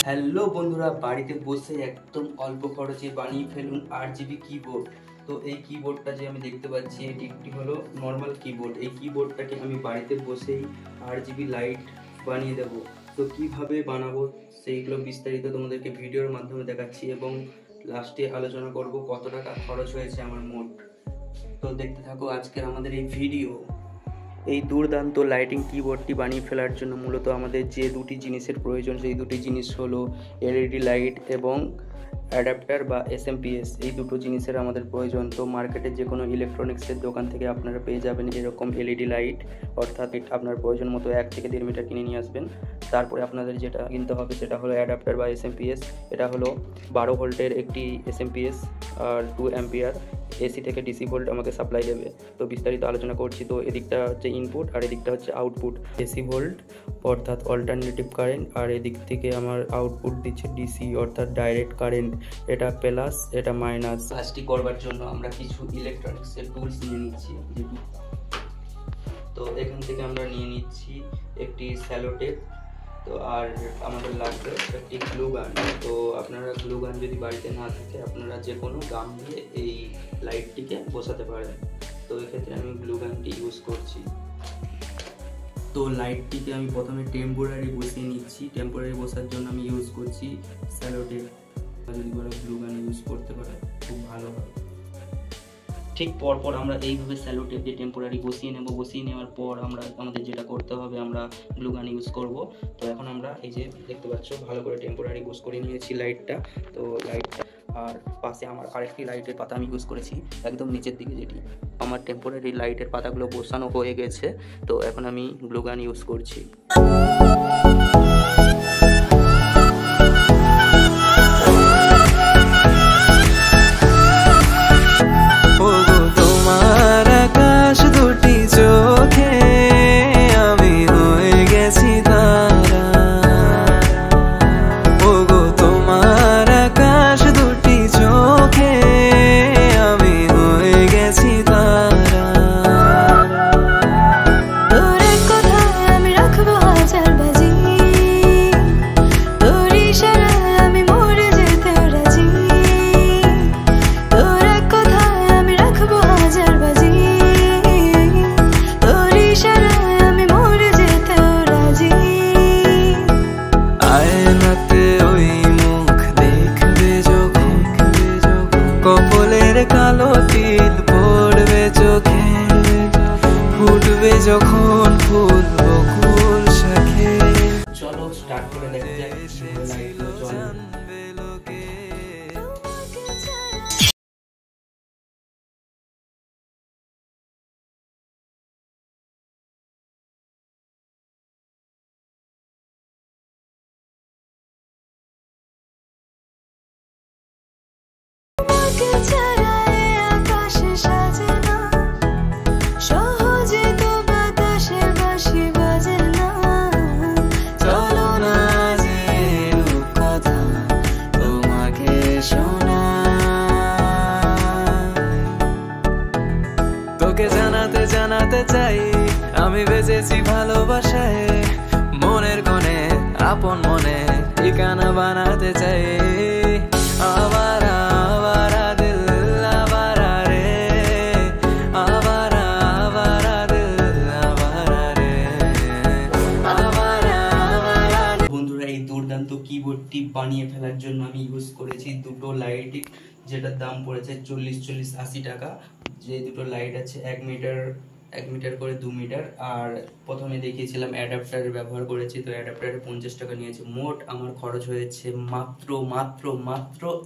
Hello বন্ধুরা, বাড়িতে বসে একদম অল্প খরচে বানিয়ে ফেলুন RGB কিবোর্ড। তো এই কিবোর্ডটা যে আমি দেখতে পাচ্ছি এটি একটি হলো নর্মাল কিবোর্ড। এই কিবোর্ডটাকে আমি বাড়িতে বসেই RGB লাইট বানিয়ে দেব। তো কিভাবে বানাবো সেইগুলো বিস্তারিত তোমাদেরকে ভিডিওর মাধ্যমে দেখাচ্ছি এবং লাস্টে আলোচনা করব কত টাকা খরচ হয়েছে আমার মোট। তো দেখতে থাকো আজকের আমাদের এই ভিডিও। এই দুর্দান্ত লাইটিং কিবোর্ডটি বানিয়ে ফেলার জন্য মূলত আমাদের যে দুটি জিনিসের প্রয়োজন, সেই দুটি জিনিস হলো LED লাইট এবং অ্যাডাপ্টার বা SMPS। এই দুটো জিনিসের আমাদের প্রয়োজন। তো মার্কেটে যে কোনো ইলেকট্রনিক্সের দোকান থেকে আপনারা পেয়ে যাবেন এরকম LED লাইট, অর্থাৎ আপনার প্রয়োজন মতো 1 থেকে 1.5 মিটার কিনে নিয়ে আসবেন। তারপরে আপনাদের যেটা কিনতে হবে সেটা হলো অ্যাডাপ্টার বা SMPS। এটা হলো 12 ভোল্টের একটি SMPS আর 2 অ্যাম্পিয়ার AC থেকে DC ভোল্ট আমাকে সাপ্লাই দেবে। তো বিস্তারিত আলোচনা করছি। তো এদিকটা হচ্ছে ইনপুট আর এদিকটা হচ্ছে আউটপুট। AC ভোল্ট অর্থাৎ অল্টারনেটিভ কারেন্ট, আর এদিক থেকে আমার আউটপুট দিচ্ছে DC অর্থাৎ ডাইরেক্ট কারেন্ট। এটা প্লাস, এটা মাইনাস। কাজটি করবার জন্য আমরা কিছু ইলেকট্রনিক্সের টুলস নিয়ে নিচ্ছি। তো এখান থেকে আমরা নিয়ে নিচ্ছি একটি স্যালো টেপ। তো আর আমাদের লাগবে একটি গ্লু গান। তো আপনারা গ্লু গান যদি বাড়িতে না থাকে আপনারা যে কোনো গাম দিয়ে এই লাইটটিকে বসাতে পারেন। তো এক্ষেত্রে আমি গ্লু গানটি ইউজ করছি। তো লাইটটিকে আমি প্রথমে টেম্পোরারি বসিয়ে নিচ্ছি। টেম্পোরারি বসার জন্য আমি ইউজ করছি স্যালো টেপ। যদি বড় গ্লু গান ইউজ করতে পারে খুব ভালো হয়। ঠিক পরপর আমরা এইভাবে স্যালো টেপ দিয়ে টেম্পোরারি বসিয়ে নেব। বসিয়ে নেওয়ার পর আমাদের যেটা করতে হবে, আমরা গ্লু গান ইউজ করব। তো এখন আমরা এই যে দেখতে পাচ্ছ ভালো করে টেম্পোরারি বস করে নিয়েছি লাইটটা। তো লাইটটা আর পাশে আমার আরেকটি লাইটের পাতা আমি ইউজ করেছি একদম নিচের দিকে, যেটি আমার টেম্পোরারি লাইটের পাতাগুলো বসানো হয়ে গেছে। তো এখন আমি গ্লু গান ইউজ করছি। কপলের কালো তিল পড়বে চোখে, ফুটবে যখন ফুল বকুল শাখে। চলো স্টার্ট করে দেখা যাক লাইটগুলো জ্বলবে লোকে। তোকে জানাতে জানাতে চাই আমি বেঁচেছি ভালোবাসায়, মনের কোণে আপন মনে ঠিকানা বানাতে চাই। আবারা আবারা দিল আবারা রে, আবারা আবারা দিল আবারা রে, আবারা আবারা। বন্ধুরা, এই দুর্দান্ত কিবোর্ডটি বানিয়ে ফেলার জন্য আমি ইউজ করেছি দুটো লাইট, যেটার দাম পড়েছে 40-80 টাকা। যে দুটো লাইট আছে 1 মিটার করে 2 মিটার। আর প্রথমে দেখিয়েছিলাম অ্যাডাপ্টার ব্যবহার করেছি। তো অ্যাডাপ্টারে 50 টাকা নিয়েছে। মোট আমার খরচ হয়েছে মাত্র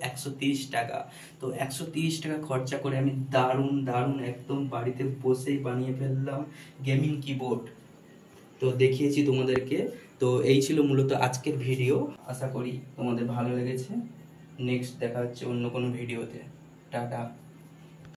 130 টাকা। তো 130 টাকা খরচা করে আমি দারুণ একদম বাড়িতে বসেই বানিয়ে ফেললাম গেমিং কিবোর্ড। তো দেখিয়েছি তোমাদেরকে। তো এই ছিল মূলত আজকের ভিডিও। আশা করি তোমাদের ভালো লেগেছে। নেক্সট দেখা হচ্ছে অন্য কোনো ভিডিওতে। টাটা।